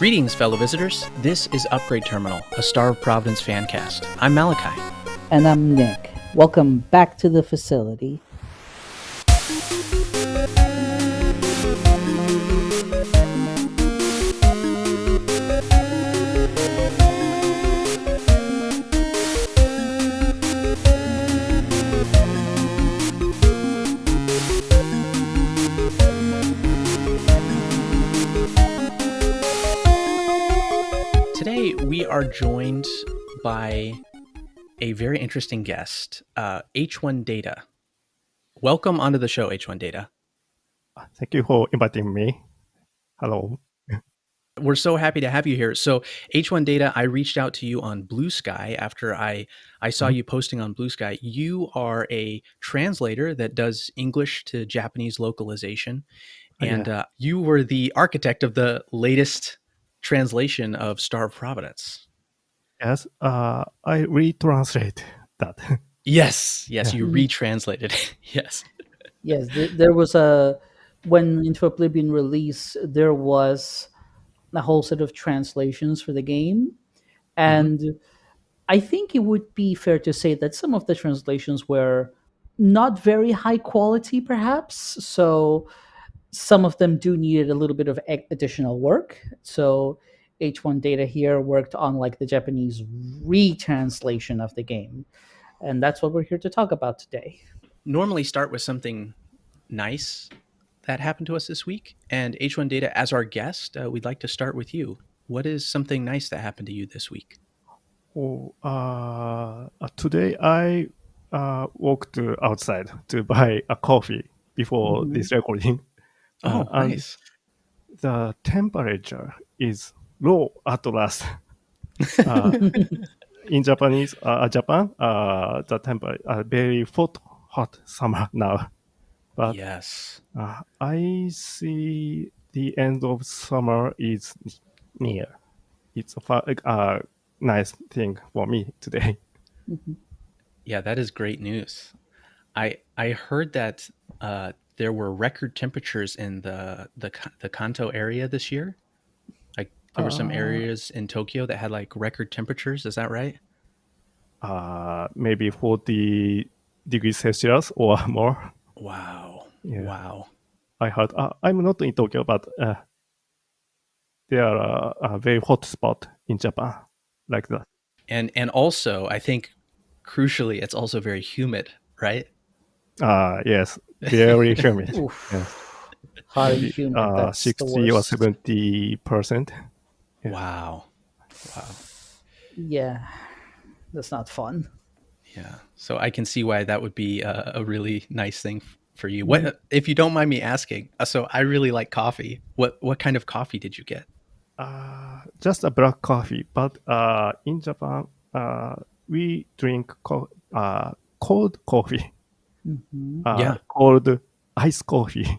Greetings, fellow visitors. This is Upgrade Terminal, a Star of Providence fancast. I'm Malachi. And I'm Nick. Welcome back to the facility. Today, we are joined by a very interesting guest, h1data. Welcome onto the show, h1data. Thank you for inviting me. Hello. We're so happy to have you here. So h1data, I reached out to you on Blue Sky after I saw you posting on Blue Sky. You are a translator that does English to Japanese localization. And you were the architect of the latest translation of Star of Providence. Yes, I retranslate that. Yes, you retranslated it. Yes. Yes, there was when Into Oblivion released, there was a whole set of translations for the game. And I think it would be fair to say that some of the translations were not very high quality, perhaps. So some of them do need a little bit of additional work. So h1data here worked on like the Japanese retranslation of the game. And that's what we're here to talk about today. Normally start with something nice that happened to us this week. And h1data, as our guest, we'd like to start with you. What is something nice that happened to you this week? Today I walked outside to buy a coffee before this recording. Nice. The temperature is low at last. In Japan, the temperature very hot summer now. But yes, I see the end of summer is near. It's a nice thing for me today. Yeah, that is great news. I heard that there were record temperatures in the Kanto area this year. Like there were some areas in Tokyo that had like record temperatures. Is that right? Maybe 40 degrees Celsius or more. Wow. Yeah. Wow. I heard. I'm not in Tokyo, but there are a very hot spot in Japan like that. And also, I think crucially, it's also very humid, right? Yes, very humid. Yes. Hot and humid. That's 60 or 70%. Yeah. Wow. Yeah, that's not fun. Yeah. So I can see why that would be a really nice thing for you. What, if you don't mind me asking? So I really like coffee. What kind of coffee did you get? Just a black coffee, but in Japan, we drink cold coffee. Cold ice coffee,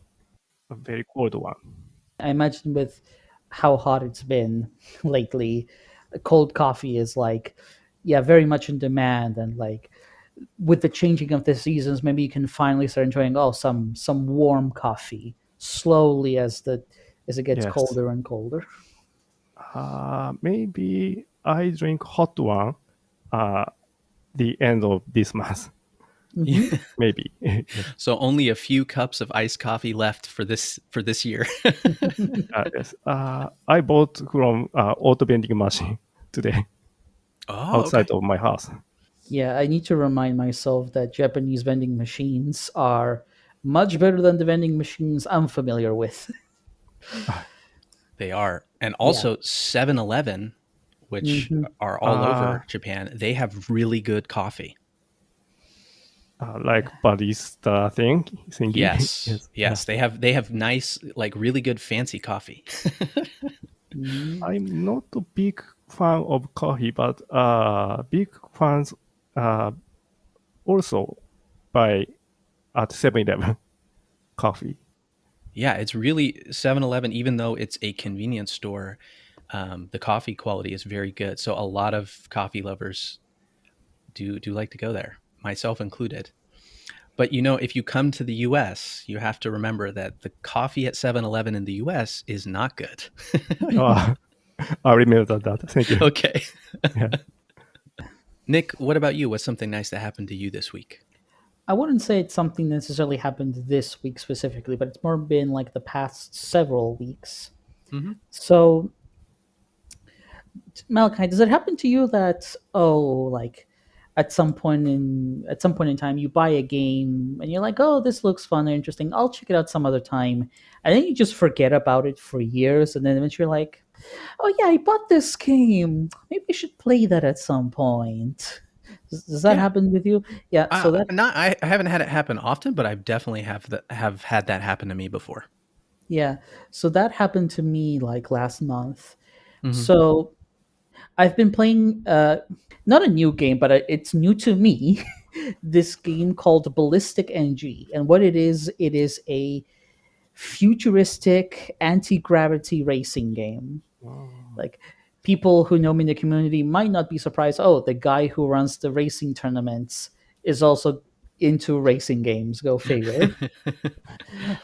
a very cold one. I imagine with how hot it's been lately, cold coffee is like, very much in demand. And like with the changing of the seasons, maybe you can finally start enjoying some warm coffee slowly as it gets colder and colder. Maybe I drink hot one the end of this month. Maybe. So only a few cups of iced coffee left for this year. Yes. I bought from auto vending machine today outside of my house. Yeah, I need to remind myself that Japanese vending machines are much better than the vending machines I'm familiar with. They are. And also 7-Eleven, which are all over Japan, they have really good coffee. Like barista thing. Yes. They have nice, like really good fancy coffee. I'm not a big fan of coffee, but big fans also buy at 7-Eleven coffee. Yeah, it's really 7-Eleven, even though it's a convenience store, the coffee quality is very good. So a lot of coffee lovers do like to go there, myself included. But if you come to the US, you have to remember that the coffee at 7-Eleven in the US is not good. I remember that. Thank you. Okay. Yeah. Nick, what about you? What's something nice that happened to you this week? I wouldn't say it's something necessarily happened this week specifically, but it's more been like the past several weeks. Hmm. So, Malachi, does it happen to you that like at some point in time you buy a game and you're like, oh, this looks fun or interesting, I'll check it out some other time, and then you just forget about it for years, and then eventually you're like, oh yeah, I bought this game, maybe I should play that at some point. Does that Yeah. happen with you? Yeah. So that Not I haven't had it happen often, but I definitely have had that happen to me before. Yeah. So that happened to me like last month. Hmm. So I've been playing not a new game, but it's new to me. This game called BallisticNG. And what it is a futuristic anti-gravity racing game. Oh, Like, people who know me in the community might not be surprised, oh, the guy who runs the racing tournaments is also into racing games, go figure.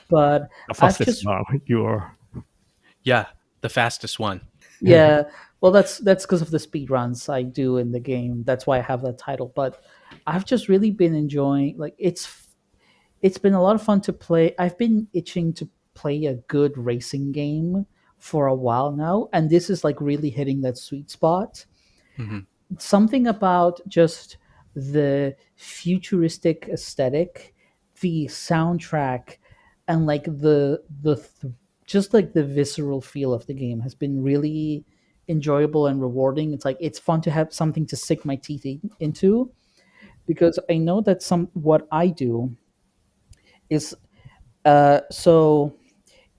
But the I've fastest just one. You are. Yeah, the fastest one. Yeah, well, that's because of the speed runs I do in the game. That's why I have that title. But I've just really been enjoying. Like, it's been a lot of fun to play. I've been itching to play a good racing game for a while now, and this is like really hitting that sweet spot. Hmm. Something about just the futuristic aesthetic, the soundtrack, and like just like the visceral feel of the game has been really enjoyable and rewarding. It's like it's fun to have something to sink my teeth into, because I know that some what I do is so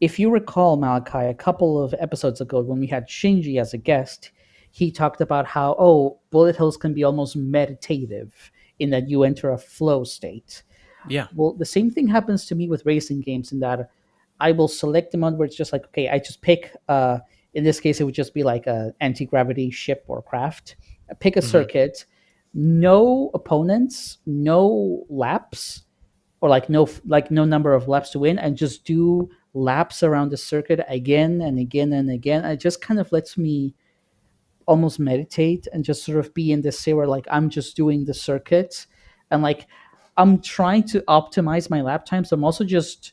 if you recall, Malachi, a couple of episodes ago when we had Shinji as a guest, he talked about how, oh, bullet hills can be almost meditative in that you enter a flow state. Yeah. Well, the same thing happens to me with racing games in that I will select them on where it's just like, okay, I just pick, in this case, it would just be like a anti-gravity ship or craft. I pick a Hmm. circuit, no opponents, no laps, or like no number of laps to win, and just do laps around the circuit again and again and again. It just kind of lets me almost meditate and just sort of be in this state where like I'm just doing the circuit, and like I'm trying to optimize my lap times. I'm also just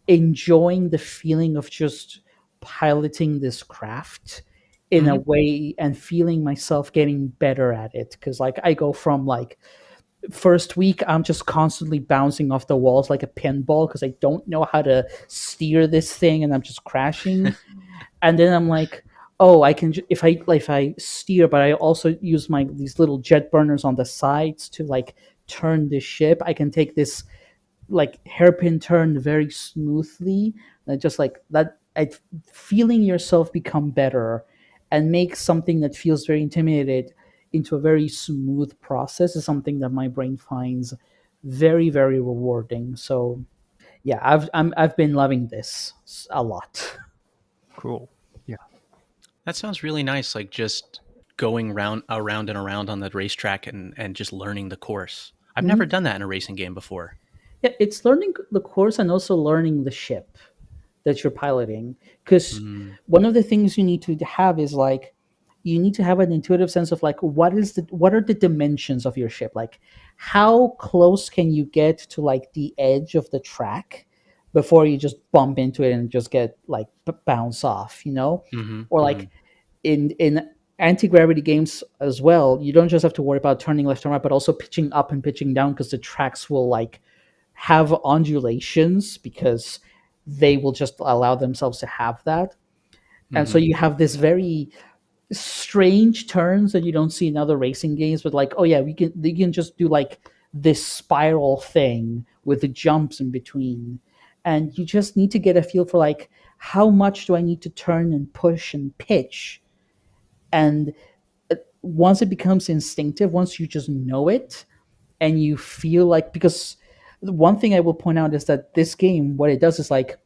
enjoying the feeling of just piloting this craft in a Hmm. way and feeling myself getting better at it, because like I go from like first week I'm just constantly bouncing off the walls like a pinball because I don't know how to steer this thing and I'm just crashing. And then I'm like, oh, I can if I steer, but I also use my these little jet burners on the sides to like turn the ship. I can take this like hairpin turn very smoothly, and just like that. Feeling yourself become better and make something that feels very intimidated into a very smooth process is something that my brain finds very very rewarding. So yeah, I've been loving this a lot. Cool. Yeah. That sounds really nice. Like just going around and around on the racetrack and just learning the course. I've never Mhm. done that in a racing game before. Yeah, it's learning the course and also learning the ship that you're piloting. Because Mm. one of the things you need to have is like you need to have an intuitive sense of like what are the dimensions of your ship, like how close can you get to like the edge of the track before you just bump into it and just get like bounce off, Hmm. or Hmm. like in anti-gravity games as well, you don't just have to worry about turning left and right but also pitching up and pitching down, because the tracks will like have undulations because they will just allow themselves to have that. And so Hmm. you have this very strange turns that you don't see in other racing games, but like, oh yeah, we can just do like this spiral thing with the jumps in between. And you just need to get a feel for like how much do I need to turn and push and pitch. And once it becomes instinctive, once you just know it and you feel like, because the one thing I will point out is that this game, what it does is like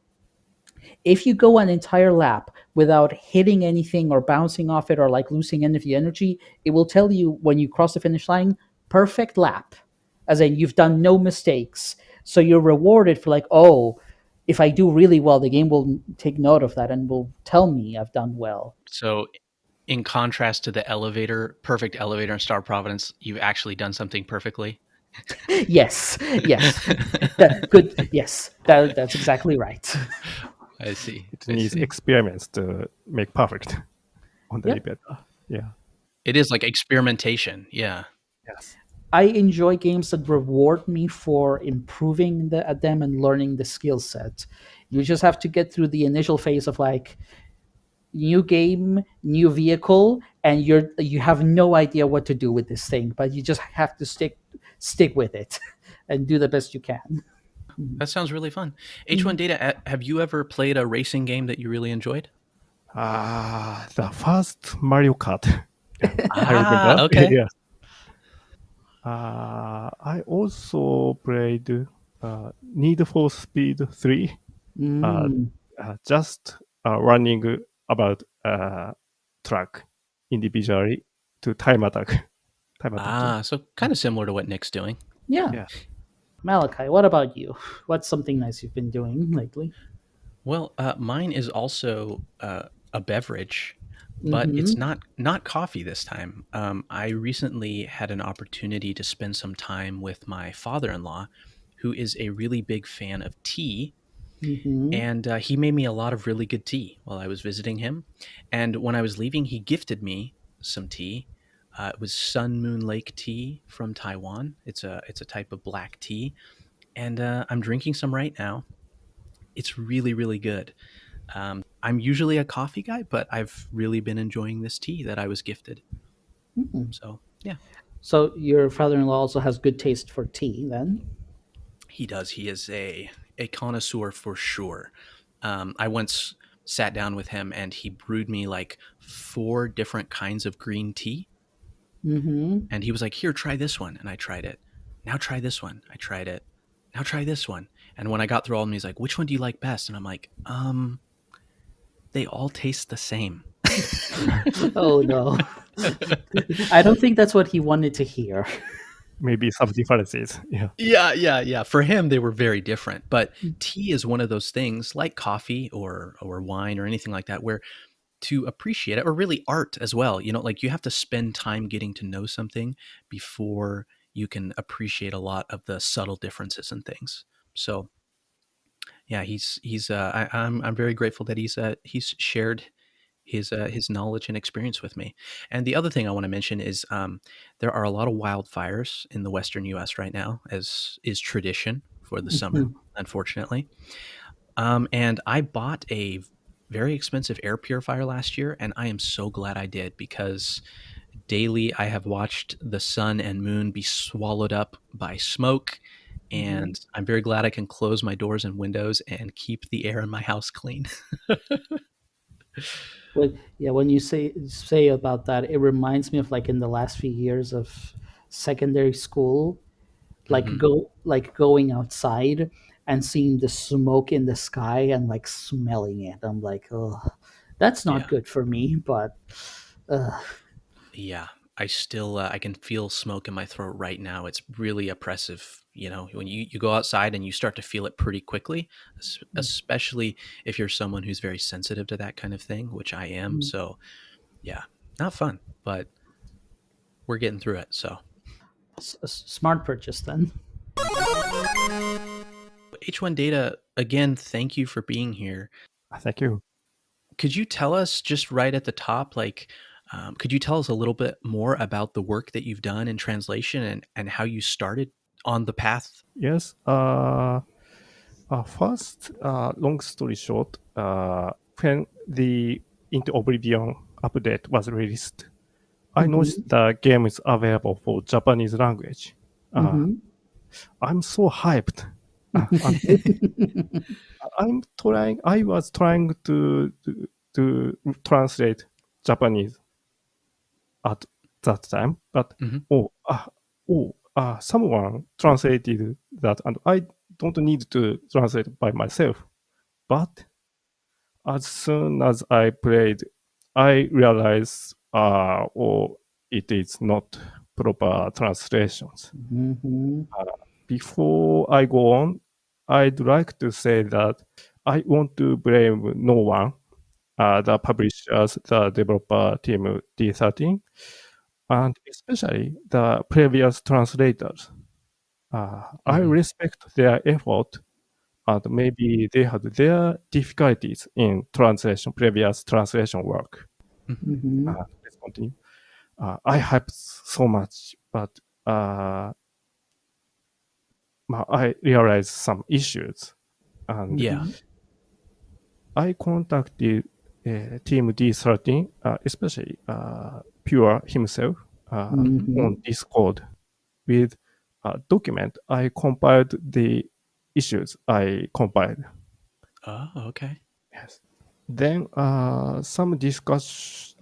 if you go an entire lap without hitting anything or bouncing off it or like losing any of the energy, it will tell you when you cross the finish line, perfect lap, as in you've done no mistakes. So you're rewarded for like, oh, if I do really well, the game will take note of that and will tell me I've done well. So, in contrast to the perfect elevator in Star of Providence, you've actually done something perfectly. Yes, yes, that good. Yes, that's exactly right. I see. It I needs see. experiments to make perfect on the Yep. elevator. Yeah. It is like experimentation. Yeah. Yes. I enjoy games that reward me for improving at them and learning the skill set. You just have to get through the initial phase of like new game, new vehicle, and you have no idea what to do with this thing, but you just have to stick with it and do the best you can. That sounds really fun. Mhm. H1data, have you ever played a racing game that you really enjoyed? The first Mario Kart. Yeah, I Ah, remember. okay. Yeah. I also played Need for Speed 3. Uh, Mm. just running about track individually to time attack. Time attacking. Ah, so kind of similar to what Nick's doing. Yeah. Yeah. Malachi, what about you? What's something nice you've been doing lately? Well, mine is also a beverage, but it's Mm-hmm. not coffee this time. I recently had an opportunity to spend some time with my father-in-law, who is a really big fan of tea, Mm-hmm. and he made me a lot of really good tea while I was visiting him. And when I was leaving, he gifted me some tea. It was Sun Moon Lake tea from Taiwan. It's a type of black tea, and I'm drinking some right now. It's really really good. I'm usually a coffee guy, but I've really been enjoying this tea that I was gifted. Mm-hmm. So yeah, So your father-in-law also has good taste for tea, then? he does. He is a connoisseur for sure. I once sat down with him and he brewed me like four different kinds of green tea, Mm-hmm. and he was like, "Here, try this one," and I tried it. Now try this one. I tried it. Now try this one. And when I got through all of them, he's like, "Which one do you like best?" And I'm like, they all taste the same. Oh no. I don't think that's what he wanted to hear. Maybe some differences. Yeah. Yeah, yeah, yeah. For him, they were very different. But tea is one of those things, like coffee or wine or anything like that, where to appreciate it, or really art as well, like you have to spend time getting to know something before you can appreciate a lot of the subtle differences and things. So yeah, I'm very grateful that he's shared his knowledge and experience with me. And the other thing I want to mention is there are a lot of wildfires in the western U.S. right now, as is tradition for the summer, unfortunately. And I bought a very expensive air purifier last year, and I am so glad I did because daily I have watched the sun and moon be swallowed up by smoke. Mm-hmm. And I'm very glad I can close my doors and windows and keep the air in my house clean. Yeah, when you say about that, it reminds me of like in the last few years of secondary school, Hmm. like going outside and seeing the smoke in the sky and like smelling it. I'm like, oh, that's not Yeah. good for me. But uh, Yeah, I still I can feel smoke in my throat right now. It's really oppressive, when you go outside and you start to feel it pretty quickly, especially if you're someone who's very sensitive to that kind of thing, which I am. So, yeah, not fun, but we're getting through it. So, smart purchase then. H1data, again, thank you for being here. Thank you. Could you tell us just right at the top, like, could you tell us a little bit more about the work that you've done in translation and how you started on the path? Yes. First, long story short, when the Into Oblivion update was released, I noticed Mm-hmm. the game is available for Japanese language. Uh, Mm-hmm. I'm so hyped. And I was trying to translate Japanese at that time, but Mhm. someone translated that, and I don't need to translate by myself. But as soon as I played, I realized, it is not proper translations. Mm-hmm. Before I go on, I'd like to say that I want to blame no one, the publishers, the developer team D13, and especially the previous translators. I respect their effort, and maybe they had their difficulties in previous translation work. Let's continue. I hype so much, but I realized some issues, and Yeah. I contacted Team D13, especially Pure himself, on Discord with a document. I compiled the issues I compiled. Oh, okay. Yes. Then after some discussions,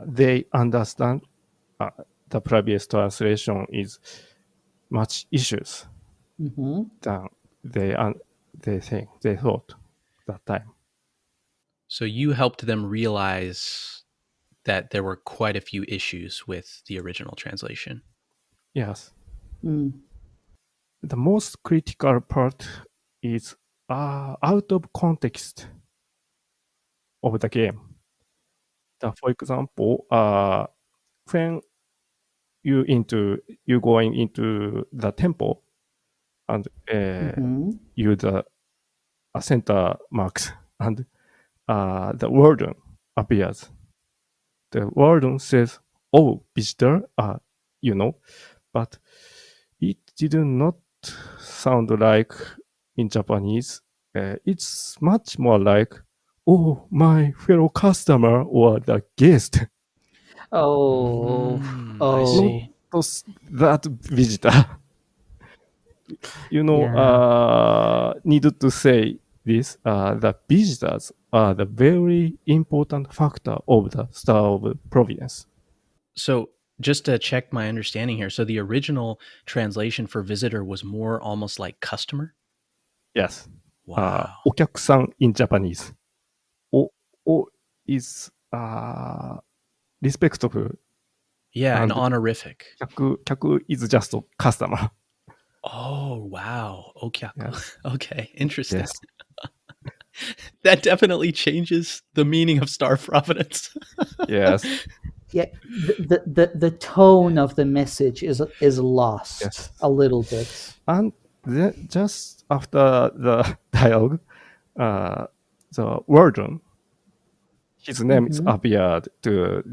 they understand the previous translation is much issues than they thought that time. So you helped them realize that there were quite a few issues with the original translation. Yes. The most critical part is out of context of the game. For example, when you going into the temple and use the center marks and the warden appears. The warden says, "Oh, visitor," but it did not sound like in Japanese. It's much more like, "Oh, my fellow customer" or "the guest." Oh, I see. Not that visitor. yeah. Needed to say this, the visitors are the very important factor of the Star of Providence. So just to check my understanding here, so the original translation for visitor was more almost like customer? Yes. Wow. お客さん in Japanese. お is respectful. Yeah, and And honorific. 客 is just customer. Oh, wow. Okyaku. Yes. Okay, interesting. Yes. That definitely changes the meaning of Star of Providence. Yes. Yeah, the tone of the message is lost Yes. a little bit. And then just after the dialogue, the warden, his name is appeared to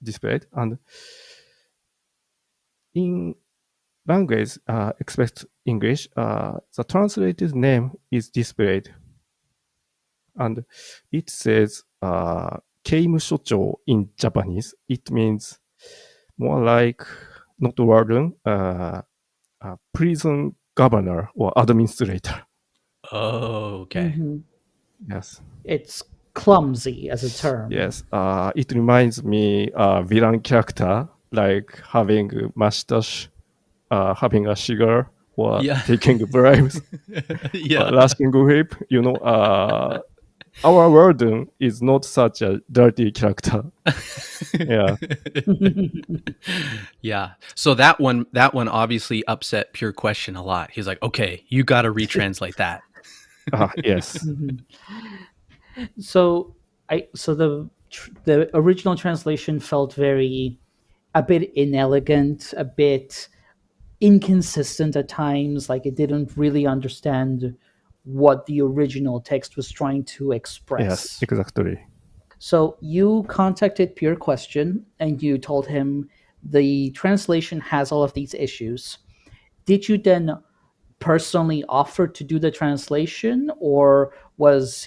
display, and in language except English, the translated name is displayed, and it says 刑務所長 in Japanese. It means more like not warden, prison governor or administrator. Oh, okay. Yes. It's clumsy as a term. Yes. It reminds me villain character like having a mustache, having a cigar, or Yeah. taking bribes, Yeah. lashing whip. Our warden is not such a dirty character. Yeah. Yeah. So that one obviously upset Pure Question a lot. He's like, okay, you got to retranslate that. Yes. So the original translation felt a bit inelegant, a bit inconsistent at times, like it didn't really understand what the original text was trying to express. Yes. Exactly. So you contacted Pure Question and you told him the translation has all of these issues. Did you then personally offer to do the translation, or was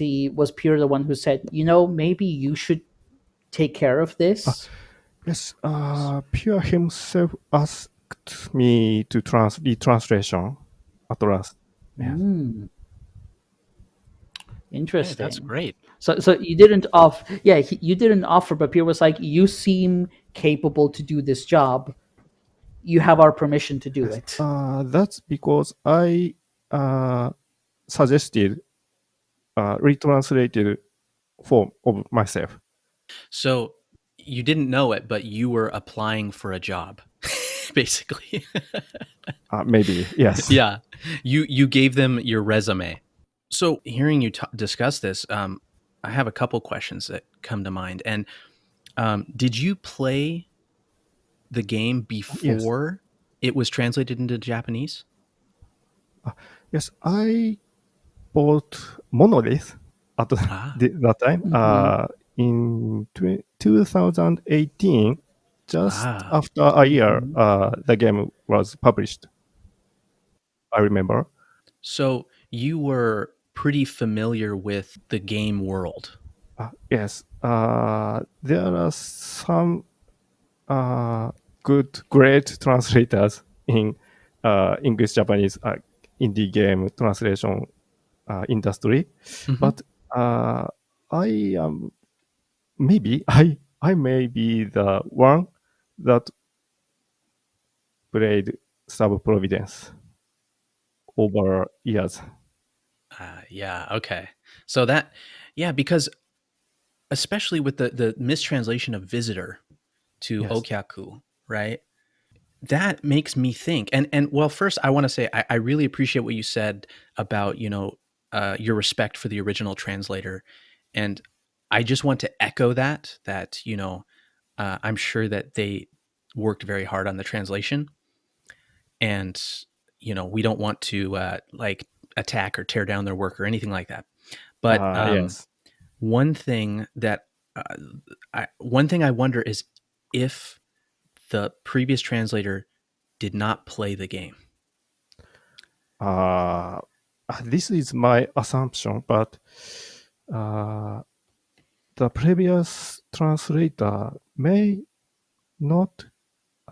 Pure the one who said, maybe you should take care of this? Yes. Pure himself asked me to read translation at last. Yes. Interesting. Hey, that's great. So you didn't you didn't offer, but Pierre was like, you seem capable to do this job. You have our permission to do it. That's because I suggested retranslated form of myself. So you didn't know it, but you were applying for a job basically. Maybe, yes. Yeah, you gave them your resume. So hearing you discuss this, I have a couple questions that come to mind. And did you play the game Yes. before it was translated into Japanese? Yes, I bought Monolith at Ah, that time Hmm. in 2018, just ah. after a year Hmm. the game was published, I remember. So you were pretty familiar with the game world. Yes, there are some uh, great translators in English Japanese indie game translation industry, Hmm. but uh, I am maybe I may be the one that played Star of Providence over years. Yeah. Okay. So that, yeah, because especially with the mistranslation of visitor to Yes. okyaku, right? That makes me think. And well, first I want to say I really appreciate what you said about your respect for the original translator, and I just want to echo that I'm sure that they worked very hard on the translation, and we don't want to like attack or tear down their work or anything like that. But Yes. one thing that uh, one thing I wonder is if the previous translator did not play the game. Uh, this is my assumption, but uh, the previous translator may not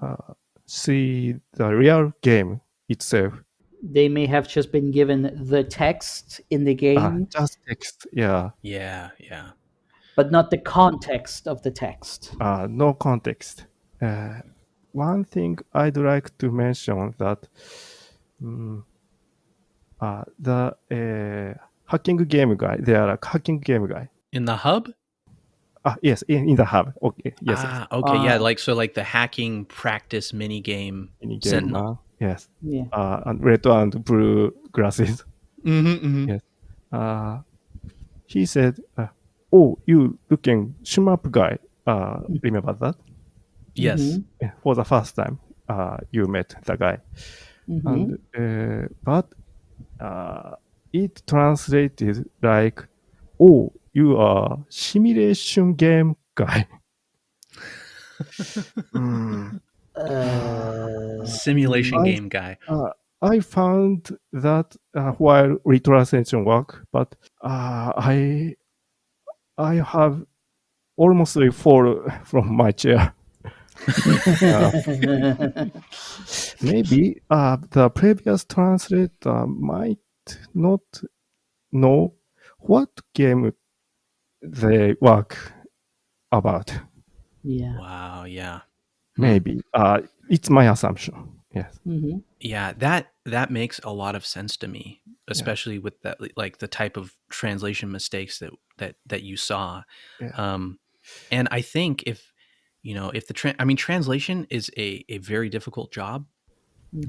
uh, see the real game itself. They may have just been given the text in the game, Just text, yeah. Yeah, yeah. but not the context of the text. No context. Uh, One thing I'd like to mention that mm, the hacking game guy, they are a hacking game guy. In the hub? Yes, in the hub. Okay, yes, yes. Ah, okay, yeah, Ah, like the hacking practice mini game Any game Sentinel. man, yes. yeah. And red and blue glasses. Mm-hmm, mm-hmm. Yes. Uh, he said, "Oh, you looking shmup guy." Remember that? Yes. Hmm. Yeah, for the first time, you met the guy, Hmm. and but uh, it translated like, "Oh, you are simulation game guy." Mm. Simulation I game guy. uh, I found that while retranslation work, but I have almost fall from my chair. Uh, Maybe the previous translator might not know what game they work about. Yeah. Wow, yeah. Hmm. Maybe it's my assumption. Yes. Hmm. Yeah, that makes a lot of sense to me, Yeah. especially with that like the type of translation mistakes that you saw. Yeah. Um and I think if I mean translation is a very difficult job,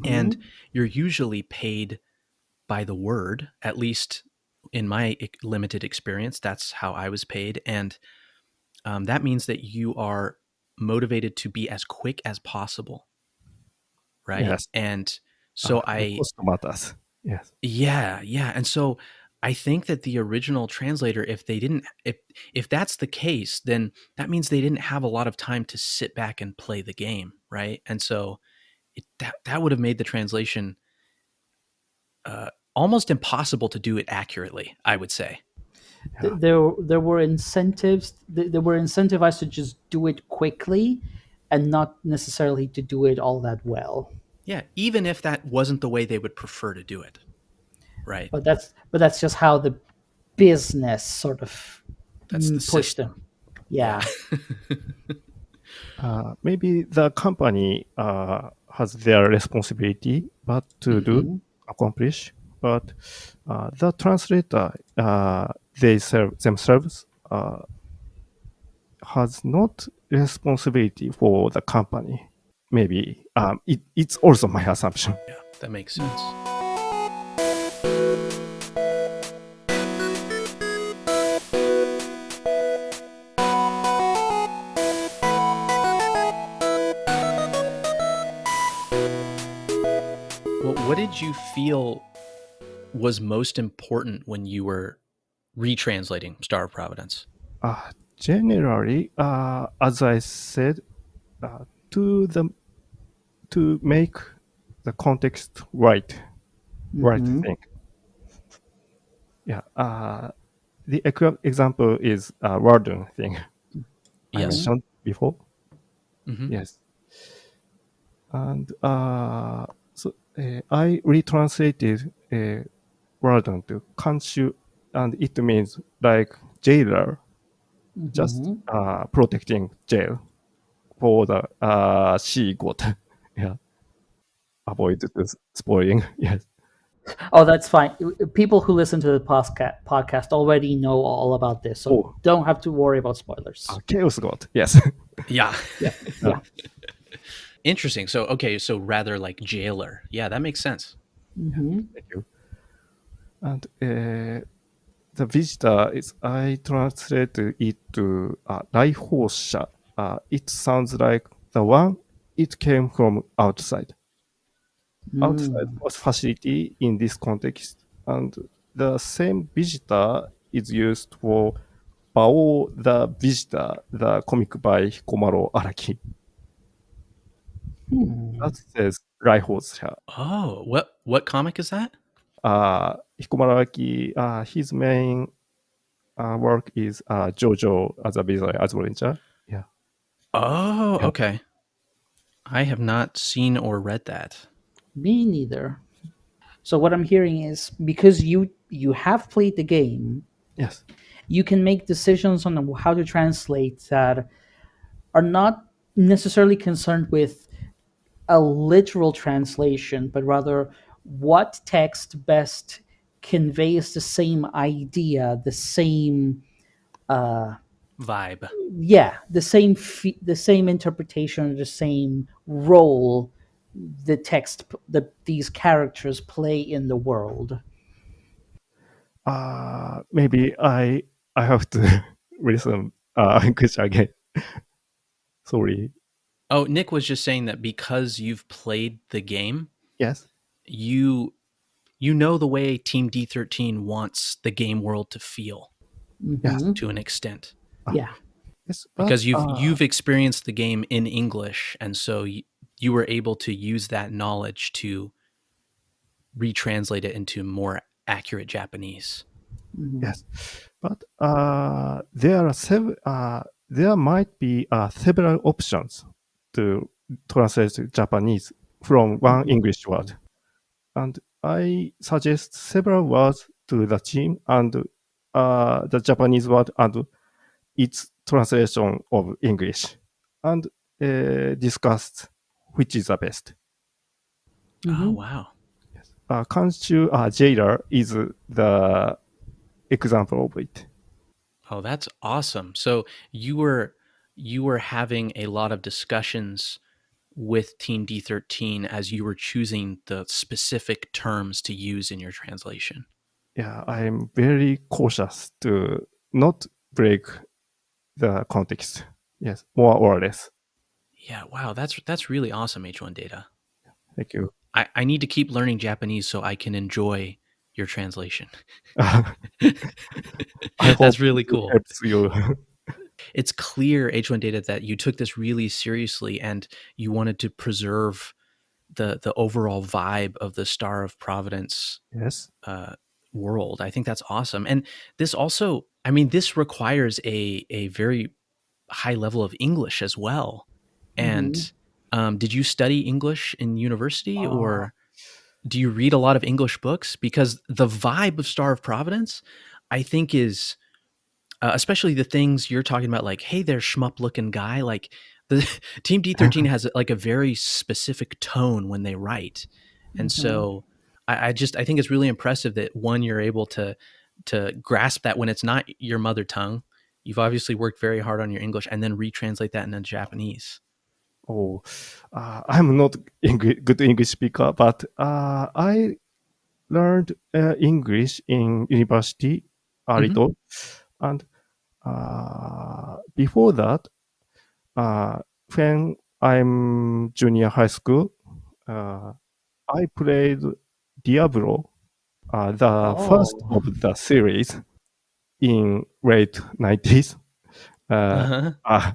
and Hmm. you're usually paid by the word, at least in my limited experience. That's how I was paid. And that means that you are motivated to be as quick as possible. Right. Yes. And so The cost matters. Yes. yeah, yeah. And so I think that the original translator, if that's the case, then that means they didn't have a lot of time to sit back and play the game. Right. And so that would have made the translation almost impossible to do it accurately, I would say. Yeah. There were incentives. They were incentivized to just do it quickly, and not necessarily to do it all that well. Yeah, even if that wasn't the way they would prefer to do it. Right. But that's just how the business sort of That's the pushed them. system. Yeah. Yeah. Maybe the company has their responsibility, but to do Hmm. accomplish, but the translator they serve themselves has not responsibility for the company. maybe it's also my assumption. Yeah, that makes sense. Well, what did you feel was most important when you were retranslating Star of Providence? Generally, as I said, uh, to the to make the context right thing. Yeah. The example is Warden thing I Yes. mentioned before. Mm-hmm. Yes. And so I retranslated Warden to Kanshu, and it means like jailer, just protecting jail for the she got. Yeah. Avoid the spoiling. Yes. Oh, that's fine. People who listen to the podcast already know all about this, so Oh, don't have to worry about spoilers. chaos god. Yes. Yeah. Yeah, yeah. Interesting. So, okay, so rather like jailer. Yeah, that makes sense. Thank you. And the visitor is I translated it to Raihousha. It sounds like the one it came from outside. Outside was facility in this context, and the same visitor is used for Bao the Visitor, the comic by Hikomaro Araki. That says Raihousha. Oh, what comic is that? Hikomaro Araki, his main work is JoJo as a Bizarre Adventure. Yeah. Oh, Yeah. okay. I have not seen or read that. Me neither. So what I'm hearing is because you have played the game, Yes. you can make decisions on how to translate that are not necessarily concerned with a literal translation, but rather what text best conveys the same idea, the same Vibe. the same interpretation, the same role the text that these characters play in the world. Maybe I have to listen question again. Sorry. Oh, Nick was just saying that because you've played the game, Yes. you know the way Team D13 wants the game world to feel Yes. to an extent. Yeah. Yes. But Because you've experienced the game in English, and so you were able to use that knowledge to retranslate it into more accurate Japanese. yes. But there might be several options to translate Japanese from one English word, and I suggest several words to the team and the Japanese word and its translation of English, and discussed which is the best. Oh, wow. Kanshu jailer is the example of it. Oh, that's awesome. So you were having a lot of discussions with Team D13 as you were choosing the specific terms to use in your translation. Yeah, I'm very cautious to not break the context. Yes, more or less. Yeah, wow, that's really awesome, H1data. Thank you. I need to keep learning Japanese so I can enjoy your translation. I hope That's really it cool. helps you. It's clear, H1data, that you took this really seriously and you wanted to preserve the overall vibe of the Star of Providence Yes. world. I think that's awesome. And this also, I mean, this requires a very high level of English as well. And did you study English in university, Uh, or do you read a lot of English books? Because the vibe of Star of Providence, I think, is especially the things you're talking about, like, hey there, shmup looking guy. Like the Team D13 has like a very specific tone when they write, and so I think it's really impressive that one, you're able to grasp that when it's not your mother tongue. You've obviously worked very hard on your English and then retranslate that into Japanese. Oh, I'm not good English speaker, but I learned English in university a Hmm. little, and before that, uh, when I'm junior high school, uh, I played Diablo, the first Oh. of the series in late 90s. Uh, Uh-huh. uh,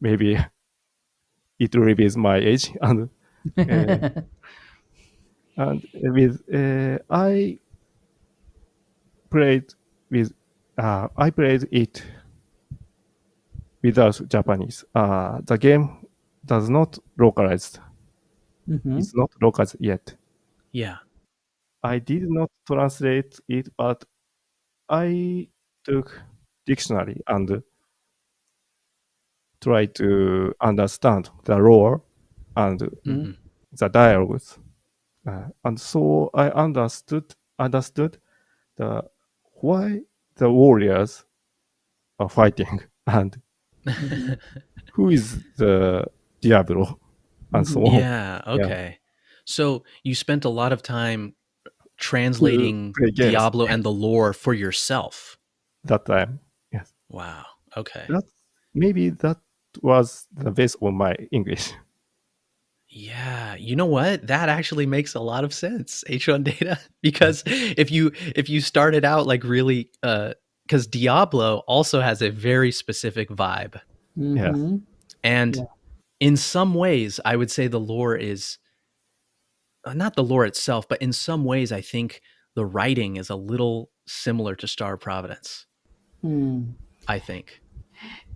Maybe it reveals my age, uh, and with played with I played it without Japanese. The game does not localized. Hmm. It's not localized yet. Yeah. I did not translate it, but I took dictionary and try to understand the lore and Hmm. Hmm. the dialogues. And so I understood the why the warriors are fighting and Hmm. who is the Diablo and so Hmm. on. Yeah. Yeah, Okay. So you spent a lot of time to translating play games Diablo and the lore for yourself. that time. Yes, Wow. Okay. that maybe that was the base of my English. Yeah, you know what? That actually makes a lot of sense, H1 data, because if you started out like really because Diablo also has a very specific vibe. Yes, Hmm. And Yeah. in some ways, I would say the lore is not the lore itself, but in some ways I think the writing is a little similar to Star of Providence, Hmm. I think.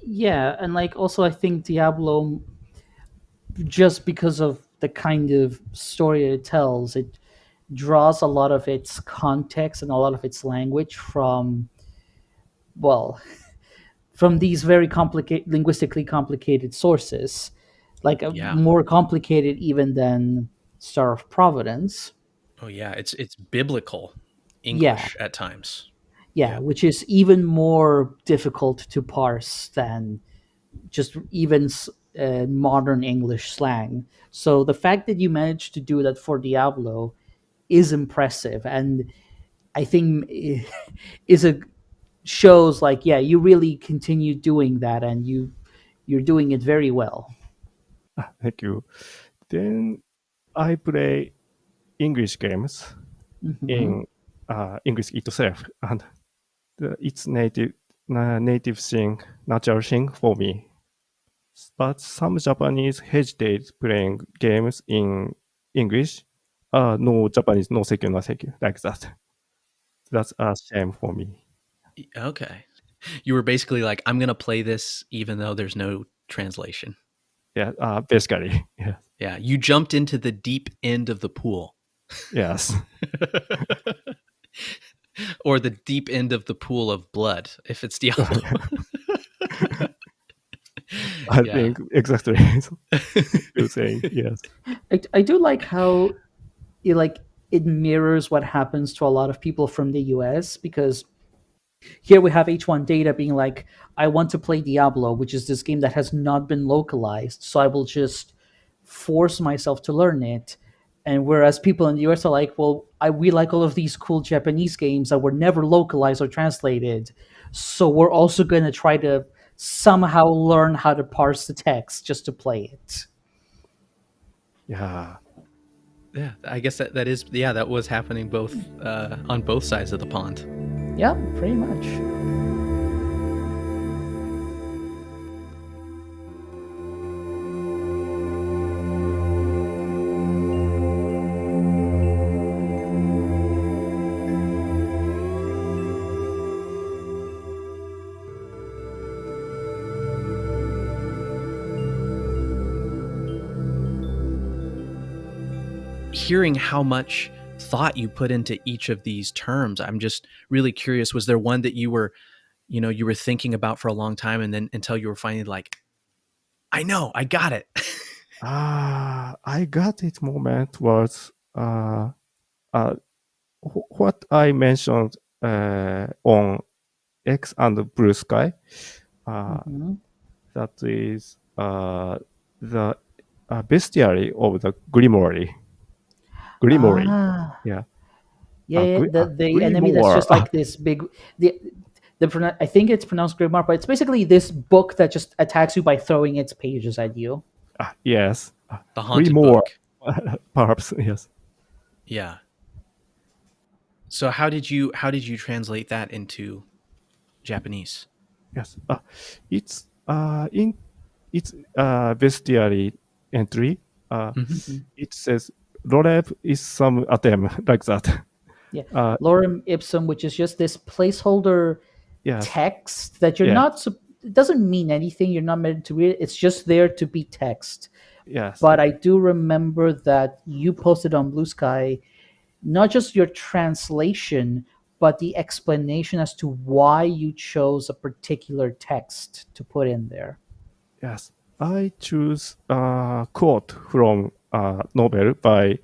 Yeah, and like also I think Diablo, just because of the kind of story it tells, it draws a lot of its context and a lot of its language from, well, from these very complicated, linguistically complicated sources, like Yeah. more complicated even than Star of Providence. Oh yeah, it's biblical Yeah, English at times. yeah, Yeah. which is even more difficult to parse than just even modern English slang. So the fact that you managed to do that for Diablo is impressive, and I think is a shows like, yeah, you really continue doing that, and you're doing it very well. thank you. Then I play English games Hmm. in English itself, and it's native thing, natural thing for me. But some Japanese hesitate playing games in English. No Japanese, no thank you, no thank you, like that. That's a shame for me. Okay. You were basically like, I'm gonna play this even though there's no translation. Yeah, basically, yes, Yeah, you jumped into the deep end of the pool. yes. Or the deep end of the pool of blood, if it's Diablo. I Yeah. think exactly you're saying yes. I do like how it like it mirrors what happens to a lot of people from the US, because here we have h1data being like, I want to play Diablo, which is this game that has not been localized, so I will just force myself to learn it. And whereas people in the US are like, well, we like all of these cool Japanese games that were never localized or translated, so we're also going to try to somehow learn how to parse the text just to play it. Yeah. Yeah, I guess that is, yeah, that was happening both on both sides of the pond. Yeah, pretty much. Hearing how much thought you put into each of these terms, I'm just really curious. Was there one that you were thinking about for a long time, and then until you were finally like, I know, I got it. I got it moment was uh, what I mentioned on X and Blue Sky. Uh, Hmm. that is the bestiary of the grimoire. Grimoire. Ah, Yeah. yeah, yeah. The enemy that's Grimoire. just like this big. I think it's pronounced Grimoire, but it's basically this book that just attacks you by throwing its pages at you. Yes. The haunted Grimoire. book. Perhaps, yes. Yeah. So how did you translate that into Japanese? Yes. It's in its bestiary entry. Hmm. Mhm. It says Loreb is some attempt like that. Yeah, Uh, lorem ipsum, which is just this placeholder yes. text that you're Yes. not. It doesn't mean anything. You're not meant to read it. It's just there to be text. Yes. But I do remember that you posted on Blue Sky not just your translation, but the explanation as to why you chose a particular text to put in there. Yes. I choose a quote from a novel by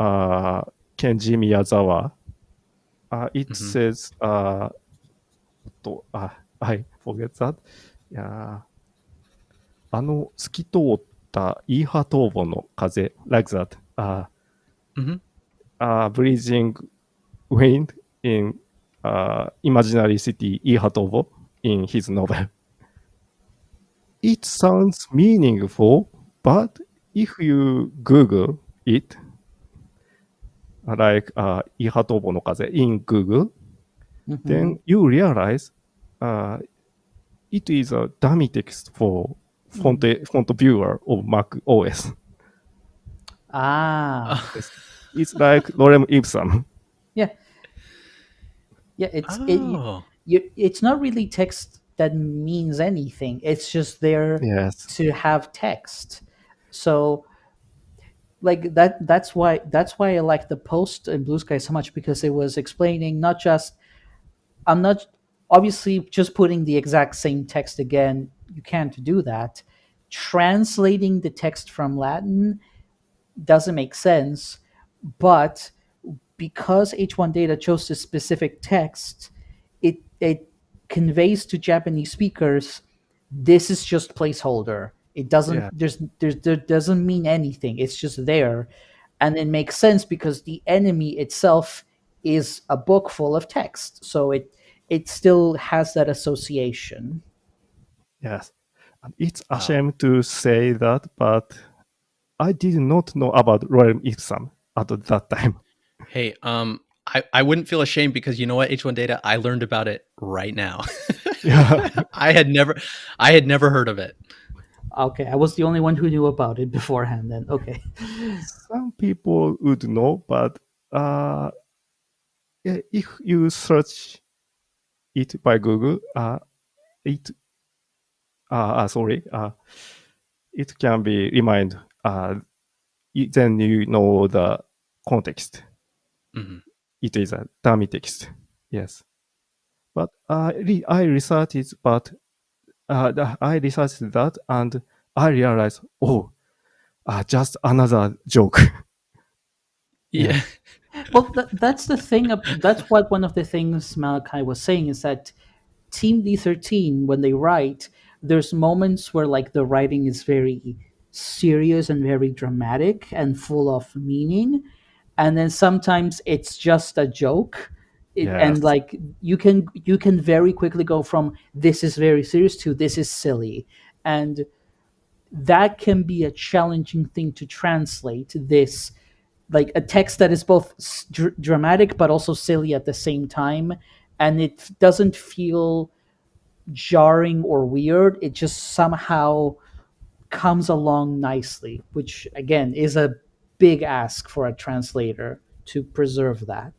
uh, Kenji Miyazawa. It Hmm. says, I forget that. いや透き通ったイーハトーボの風 like that. Hmm. Breathing wind in imaginary city Ihatovo in his novel. It sounds meaningful, but if you Google it, like Ihatovo no kaze in Google, Hmm. then you realize uh, it is a dummy text for font viewer of Mac OS. Ah, Yes. It's like Lorem Ipsum. yeah, yeah. Oh. It's not really text that means anything. It's just there Yes. to have text. So like that's why I like the post in Blue Sky so much, because it was explaining not just I'm not obviously just putting the exact same text again. You can't do that. Translating the text from Latin doesn't make sense, but because h1data chose a specific text, it conveys to Japanese speakers this is just placeholder. It doesn't Yeah. there doesn't mean anything. It's just there, and it makes sense because the enemy itself is a book full of text, so it still has that association. Yes. And it's a Wow. shame to say that, but I did not know about Lorem Ipsum at that time. Hey, I wouldn't feel ashamed because you know what, H1 data, I learned about it right now. Yeah. I had never I had never heard of it. Okay, I was the only one who knew about it beforehand. Then okay. Some people would know, but uh, yeah, if you search it by Google, it sorry, it can be remind. Then you know the context. Hmm. It is a dummy text. Yes, but I researched it, but I researched that and I realized, oh, just another joke. Yeah. Yes, Well, that's the thing. That's what one of the things Malachi was saying is that Team D13, when they write, there's moments where like the writing is very serious and very dramatic and full of meaning, and then sometimes it's just a joke. And yes, like you can very quickly go from this is very serious to this is silly, and that can be a challenging thing to translate. This like a text that is both dramatic but also silly at the same time, and it doesn't feel jarring or weird. It just somehow comes along nicely, which again is a big ask for a translator to preserve that.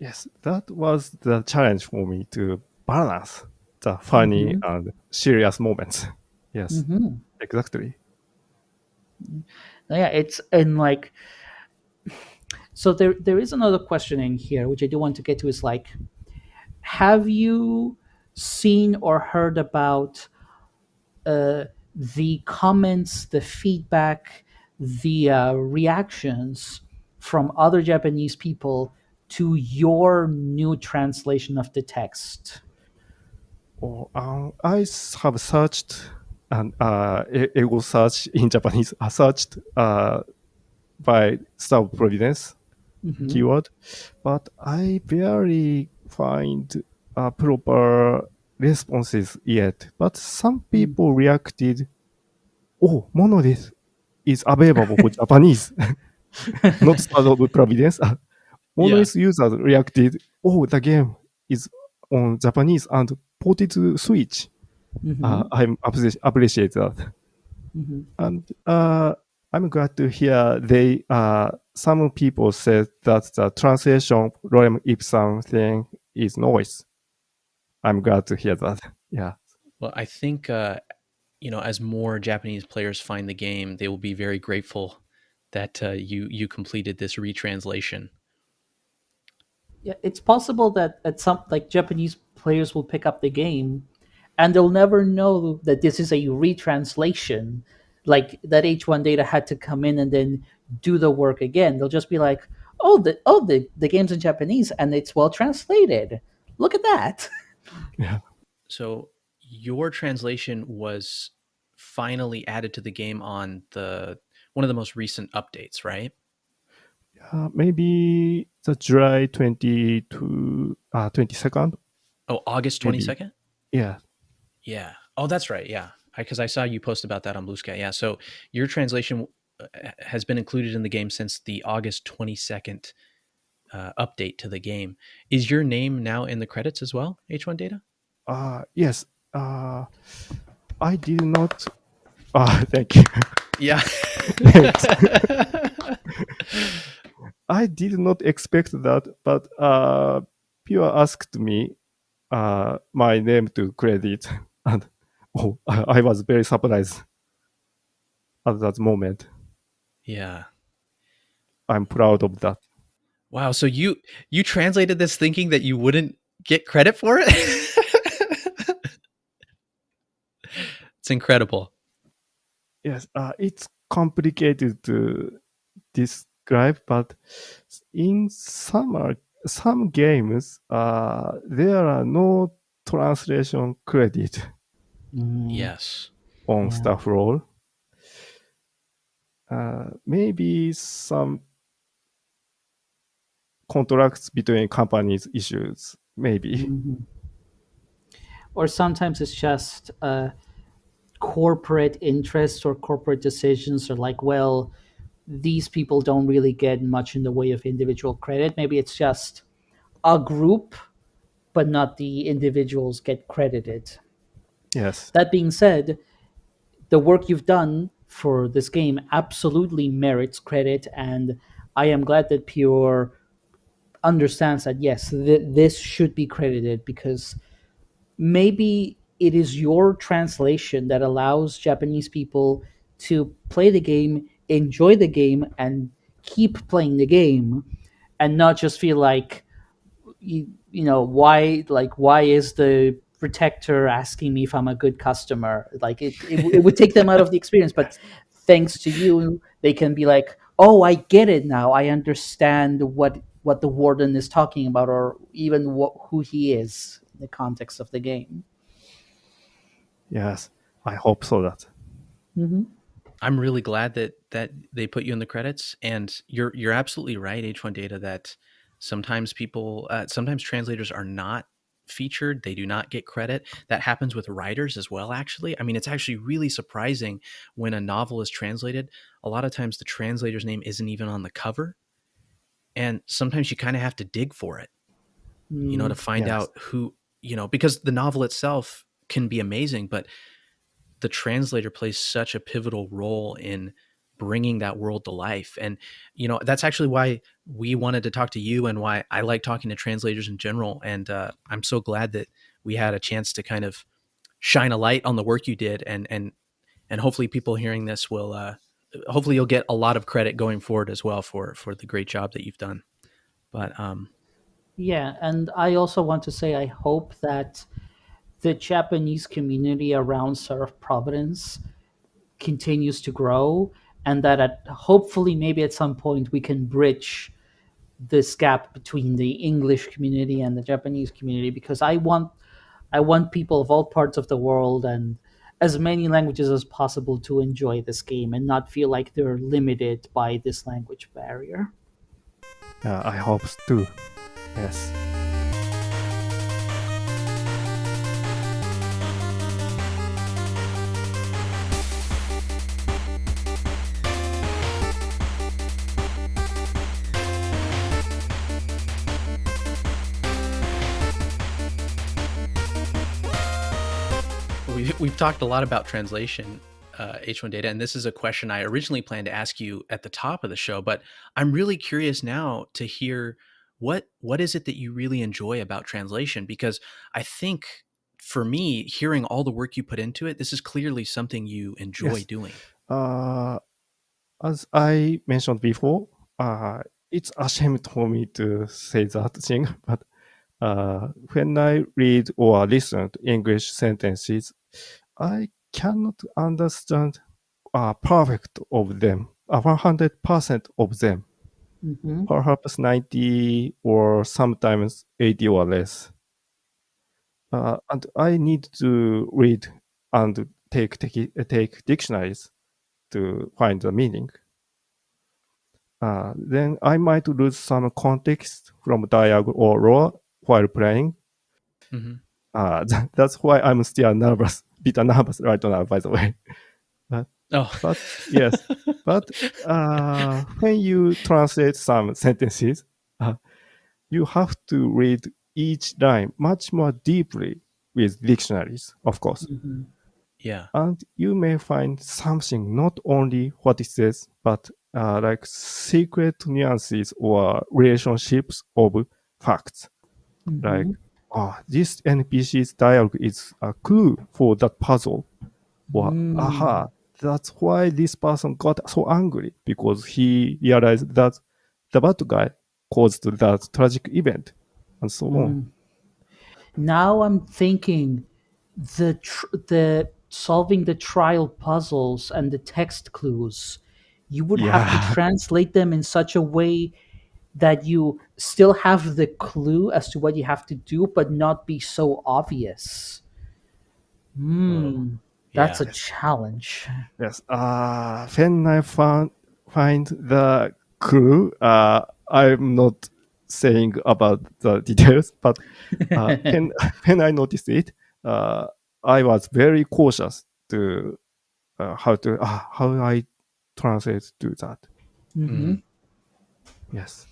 yes. That was the challenge for me to balance the funny Hmm. and serious moments. Yes, Hmm. exactly. Yeah, it's and like so there is another question in here which I do want to get to is like, have you seen or heard about uh, the comments, the feedback, the reactions from other Japanese people to your new translation of the text? Or I have searched and ego search in Japanese are searched by Star of Providence Hmm. keyword, but I barely find proper responses yet. But some people reacted, "Oh, monolith is available for Japanese, not Star of Providence." Yeah. Monolith users reacted, "Oh, the game is on Japanese and ported to Switch." Hmm. I appreciate that. Hmm. And I'm glad to hear some people said that the translation lorem ipsum thing is noise. I'm glad to hear that. Yeah. Well, I think as more Japanese players find the game, they will be very grateful that you completed this retranslation. Yeah, it's possible that at some like Japanese players will pick up the game, and they'll never know that this is a retranslation. Like that H1 data had to come in and then do the work again. They'll just be like, "Oh, the game's in Japanese and it's well translated. Look at that." Yeah. So your translation was finally added to the game on the one of the most recent updates, right? Maybe the July 22, 22nd, Oh, August maybe. 22nd? Yeah. Yeah. Oh, that's right. Yeah. Because I saw you post about that on Blue Sky. Yeah. So your translation has been included in the game since the August 22nd update to the game. Is your name now in the credits as well, H1 Data? Yes. I did not. Thank you. Yeah. Thanks. I did not expect that, but Pure asked me my name to credit, and I was very surprised at that moment. Yeah. I'm proud of that. Wow. So you translated this thinking that you wouldn't get credit for it? It's incredible. Yes, it's complicated to describe, but in some games, there are no translation credit Mm, Yes. on yeah. staff role. Maybe some contracts between companies issues, maybe. Hmm. Or sometimes it's just corporate interests or corporate decisions are like, well, these people don't really get much in the way of individual credit. Maybe it's just a group, but not the individuals get credited. Yes, That being said, the work you've done for this game absolutely merits credit, and I am glad that Pure understands that yes, this should be credited because maybe it is your translation that allows Japanese people to play the game, enjoy the game, and keep playing the game, and not just feel like why is the protector asking me if I'm a good customer? Like it would take them out of the experience. But thanks to you, they can be like, oh, I get it now. I understand what the warden is talking about, or even who he is in the context of the game. yes. I hope so that. Hmm. I'm really glad that they put you in the credits, and you're absolutely right, H1 Data, that sometimes translators are not featured. They do not get credit. That happens with writers as well, actually. I mean, it's actually really surprising when a novel is translated. A lot of times the translator's name isn't even on the cover, and sometimes you kind of have to dig for it, to Mm, find Yes, out who, because the novel itself can be amazing, but the translator plays such a pivotal role in bringing that world to life. And that's actually why we wanted to talk to you, and why I like talking to translators in general. And I'm so glad that we had a chance to kind of shine a light on the work you did, and hopefully people hearing this will hopefully you'll get a lot of credit going forward as well for the great job that you've done. But yeah, and I also want to say I hope that the Japanese community around Star of Providence continues to grow, and that hopefully maybe at some point we can bridge this gap between the English community and the Japanese community, because I want people of all parts of the world and as many languages as possible to enjoy this game and not feel like they're limited by this language barrier. Yeah, I hope too. Yes. We've talked a lot about translation, H1 data, and this is a question I originally planned to ask you at the top of the show, but I'm really curious now to hear what is it that you really enjoy about translation? Because I think for me, hearing all the work you put into it, this is clearly something you enjoy Yes. doing. As I mentioned before, it's a shame for me to say that thing, but when I read or listen to English sentences, I cannot understand perfect of them, 100% of them, Mm-hmm. perhaps 90 or sometimes 80 or less. And I need to read and take dictionaries to find the meaning. Then I might lose some context from dialogue or lore while playing. Hmm. That's why I'm still nervous, bit nervous right now, by the way. But, Oh, but yes, but when you translate some sentences, uh, you have to read each line much more deeply with dictionaries, of course. Mm-hmm. yeah. And you may find something not only what it says, but like secret nuances or relationships of facts. Like, Mm-hmm. this NPC's dialogue is a clue for that puzzle. Or, Mm. aha, that's why this person got so angry because he realized that the bad guy caused that tragic event, and so on. Mm. Now I'm thinking the solving the trial puzzles and the text clues, you would have to Yeah, translate them in such a way that you still have the clue as to what you have to do, but not be so obvious. Oh, Hmm, that's yeah. a yes. challenge. Yes. When I find the clue, I'm not saying about the details, but when when I noticed it, uh, I was very cautious to how I translate to that. Hmm. Hmm. Yes.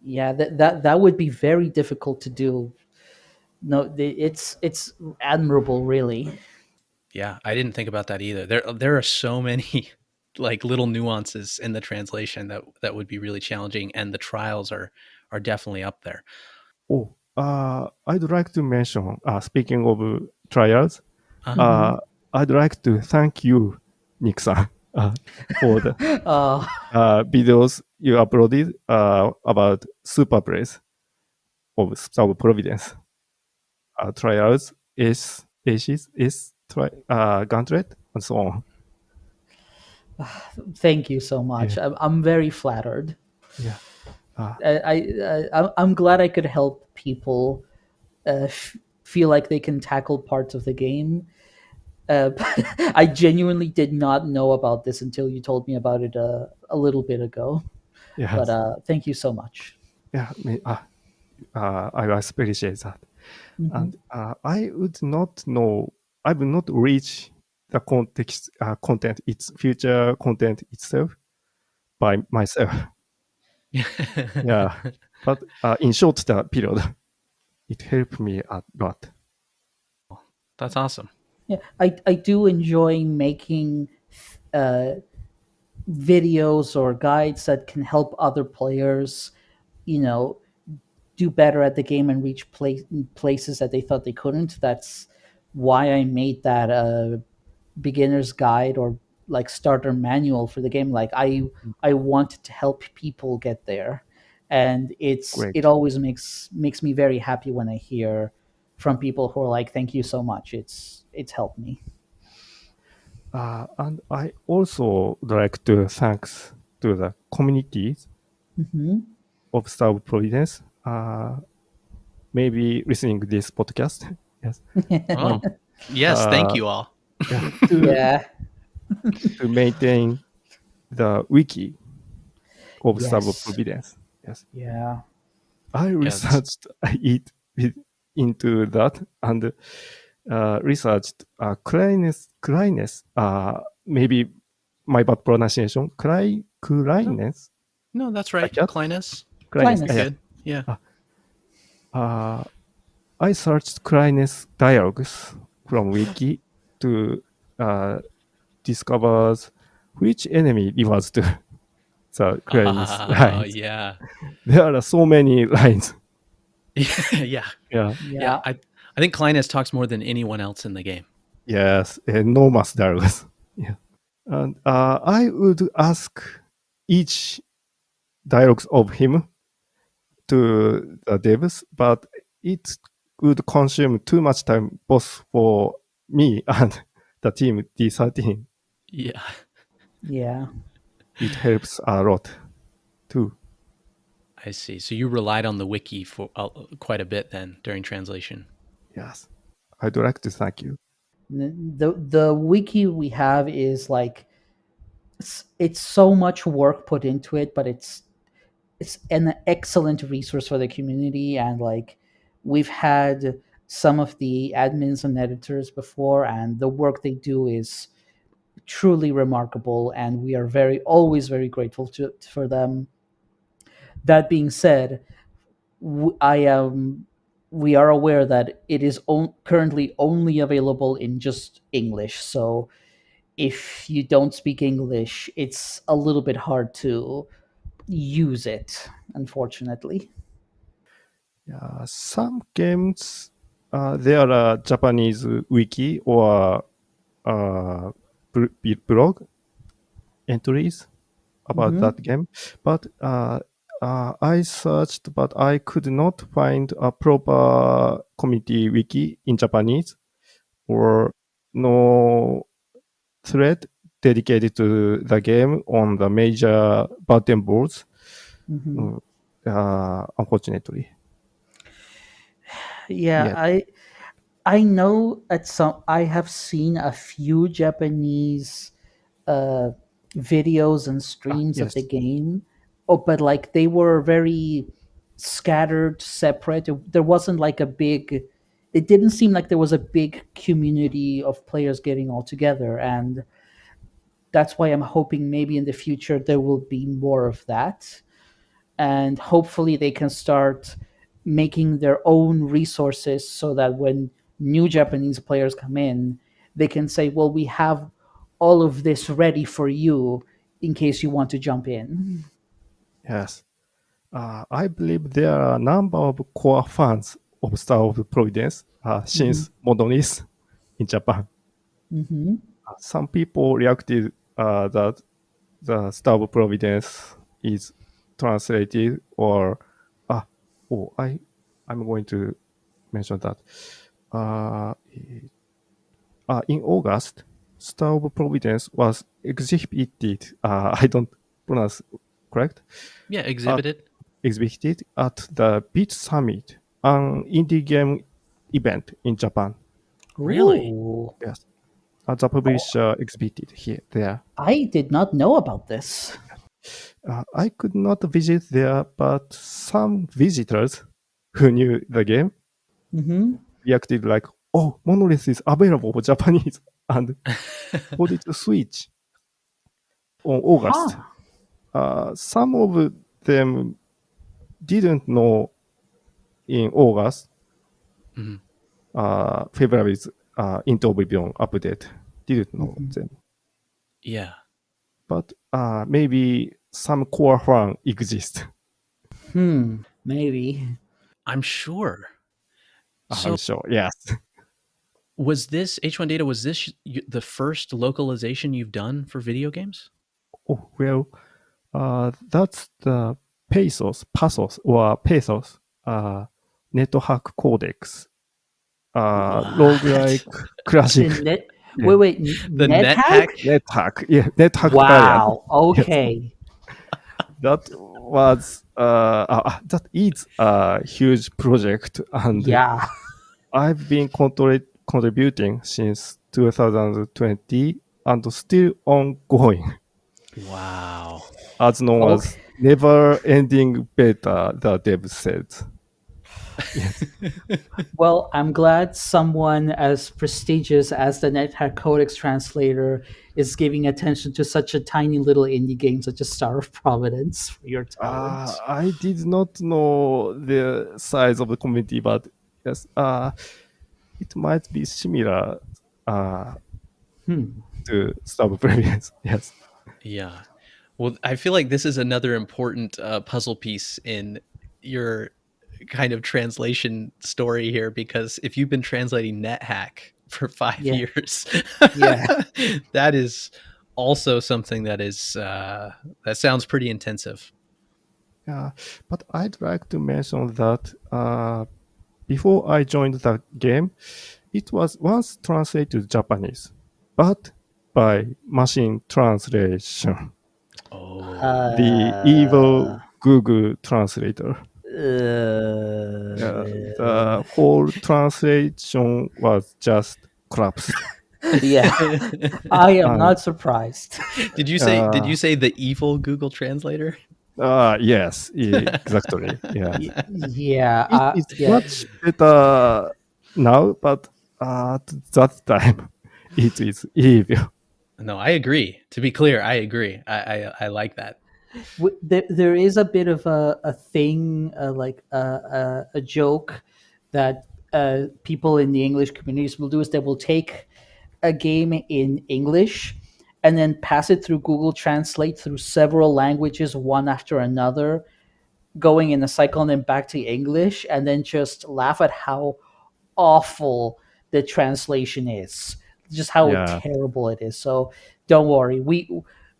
Yeah, that would be very difficult to do. No, it's admirable, really. Yeah, I didn't think about that either. There are so many like little nuances in the translation that would be really challenging, and the trials are definitely up there. Oh, I'd like to mention. Speaking of trials, Uh-huh. Hmm. uh, I'd like to thank you, Nick-san, for the Uh, videos you uploaded about super plays of Star of Providence, trials, aces, gauntlet, and so on. Thank you so much. Yeah, I'm very flattered. yeah, uh, I'm glad I could help people feel like they can tackle parts of the game. But I genuinely did not know about this until you told me about it a little bit ago. But yes, thank you so much. yeah. I appreciate that, Hmm. and I would not know. I would not reach the content, its future content itself by myself. Yeah, but in short period, it helped me a lot. That's awesome. Yeah, I do enjoy making uh, videos or guides that can help other players, you know, do better at the game and reach places that they thought they couldn't. That's why I made that beginner's guide or like starter manual for the game. Like I wanted to help people get there, and it Great. always makes me very happy when I hear from people who are like, "Thank you so much. It's helped me." And I also would like to thanks to the communities Hmm. of Star of Providence, maybe listening this podcast. Yes. Oh, yes, thank Uh, you all. yeah, Yeah. to maintain the wiki of Star of Yes. Providence. Yes, Yeah. I Yeah, it's researched it into that and researched Kleines, maybe my bad pronunciation, no, Kleines, no, that's a right. cat, Clinus. Kleines, You're Clinus. yeah. good. Yeah. Uh, uh, I searched Kleines dialogues from wiki to uh, discover which enemy refers to the Kleines lines. Yeah. There are so many lines. Yeah. Yeah. Yeah. Yeah. I think Clinus talks more than anyone else in the game. Yes, enormous dialogues. Yeah. And I would ask each dialogues of him to the devs, but it would consume too much time both for me and the team D13. Yeah. Yeah. It helps a lot too. I see. So you relied on the wiki for quite a bit then during translation. Yes. I'd like to thank you. The wiki we have is like it's so much work put into it, but it's an excellent resource for the community. And like we've had some of the admins and editors before, and the work they do is truly remarkable, and we are very always very grateful for them. That being said, I am we are aware that it is currently only available in just English. So if you don't speak English, it's a little bit hard to use it, unfortunately. Yeah, some games, there are Japanese wiki or uh, blog entries about Hmm. that game, but I searched, but I could not find a proper community wiki in Japanese or no thread dedicated to the game on the major button boards. Hmm. Mm, unfortunately, Yeah, yet. I know at some I have seen a few Japanese uh, videos and streams of the Yes, game. Oh, but like they were very scattered, separate. There wasn't like a big. It didn't seem like there was a big community of players getting all together, and that's why I'm hoping maybe in the future there will be more of that, and hopefully they can start making their own resources so that when new Japanese players come in, they can say, well, we have all of this ready for you in case you want to jump in. yes. I believe there are a number of core fans of Star of Providence Hmm. since modernists in Japan. Hmm. Some people reacted that the Star of Providence is translated or ah oh I'm going to mention that uh, in August Star of Providence was exhibited I don't pronounce correct Yeah, at exhibited. exhibited at the Beat Summit, an indie game event in Japan. Really? Ooh. Yes, the Oh, publisher exhibited here there. I did not know about this. I could not visit there, but some visitors who knew the game Hmm. reacted like, "Oh, Monolith is available for Japanese and for the Switch on August." Huh. Some of them didn't know in August Mhm. February's into Oblivion update. Didn't know Hmm. them, Yeah, but maybe some core fan exist. Maybe. I'm sure. I'm So sure. Yes. was this H1 Data? Was this the first localization you've done for video games? Oh well, that's the Pasos, NetHack Codex, What? roguelike classic. The net. Yeah, Wait. The net NetHack? hack? NetHack. Yeah, NetHack variant. Wow. Yes, Okay. that was that is a huge project, and Yeah. I've been contributing since 2020 and still ongoing, Wow. as known Okay. as never-ending beta, the dev said. Yes. Well, I'm glad someone as prestigious as the NetHack Codex translator is giving attention to such a tiny little indie game such as Star of Providence for your talent. I did not know the size of the community, but yes, it might be similar Hmm. to Star of Providence. Yes. Yeah. Well, I feel like this is another important puzzle piece in your kind of translation story here, because if you've been translating NetHack for 5 Yeah. years, Yeah. that is also something that is that sounds pretty intensive. Yeah, but I'd like to mention that before I joined the game, it was once translated to Japanese, but by machine translation, Oh. the Uh, evil Google translator. The whole translation was just collapsed. yeah. I am And not surprised. Did uh, you say the evil Google translator? yes, exactly. Yeah, Yeah. it is Yeah. much better now, but at that time, it is evil. No, I agree. To be clear, I agree. I like that. There is a bit of a thing, like a joke that people in the English communities will do is they will take a game in English and then pass it through Google Translate through several languages, one after another, going in a cycle and then back to English, and then just laugh at how awful the translation is, just how Yeah, terrible it is. So don't worry,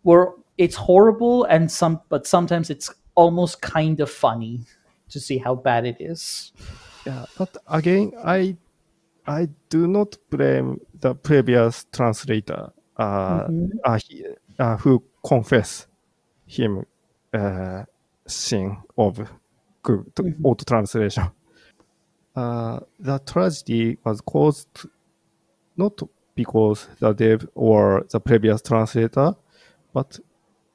we're it's horrible, and but sometimes it's almost kind of funny to see how bad it is. yeah. But again, I do not blame the previous translator, Hmm. who confess him sin of good Hmm. auto translation. The tragedy was caused not because the dev or the previous translator, but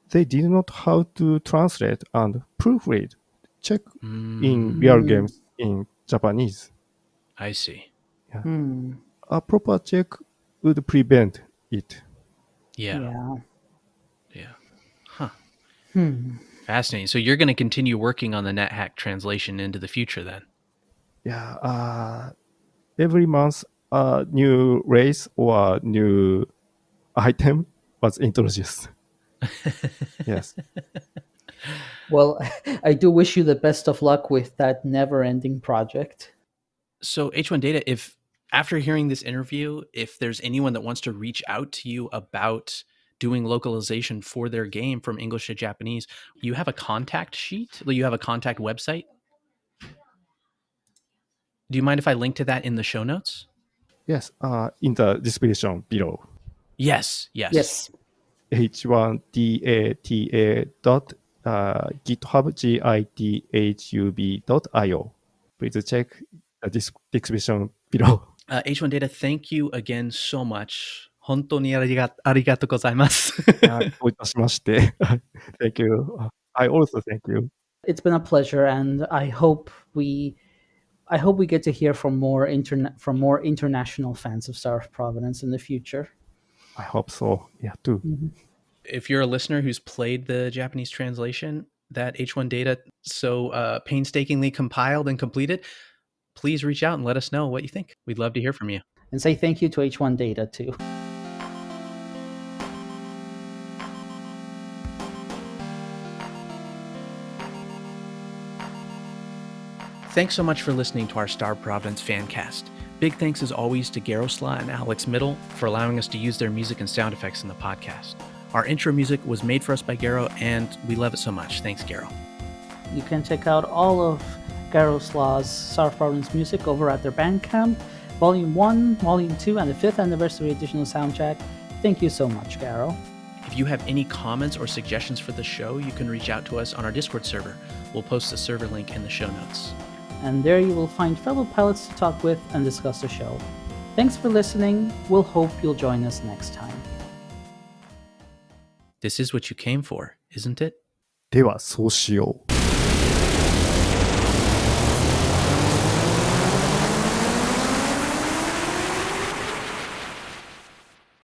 they did not how to translate and proofread check in real Mm, games in Japanese. I see. Yeah. Hmm. A proper check would prevent it. Yeah. Yeah. Yeah. Huh. Hmm. Fascinating. So you're going to continue working on the NetHack translation into the future then? Yeah. Every month, a new race or new item was introduced. Yes. Well, I do wish you the best of luck with that never-ending project. So h1data, if after hearing this interview, if there's anyone that wants to reach out to you about doing localization for their game from English to Japanese, you have a contact sheet? You have a contact website? Do you mind if I link to that in the show notes? Yes. In the description below. Yes. Yes. Yes. h1data dot github.io. Please check the description below. H1data, thank you again so much. 本当にありがとうございます。どういたしまして。Thank you. I also thank you. It's been a pleasure, and I hope we get to hear from more international fans of Star of Providence in the future. I hope so. Yeah, too. If you're a listener who's played the Japanese translation that h1data so painstakingly compiled and completed, please reach out and let us know what you think. We'd love to hear from you. And say thank you to h1data too. Thanks so much for listening to our Star of Providence fancast. Big thanks as always to Garoslaw and AlexMdle for allowing us to use their music and sound effects in the podcast. Our intro music was made for us by Garo, and we love it so much. Thanks, Garo. You can check out all of Garoslaw's Star of Providence music over at their Bandcamp, Volume 1, Volume 2, and the 5th Anniversary Edition of Soundtrack. Thank you so much, Garo. If you have any comments or suggestions for the show, you can reach out to us on our Discord server. We'll post the server link in the show notes. And there you will find fellow pilots to talk with and discuss the show. Thanks for listening. We'll hope you'll join us next time. This is what you came for, isn't it? ではそうしよう。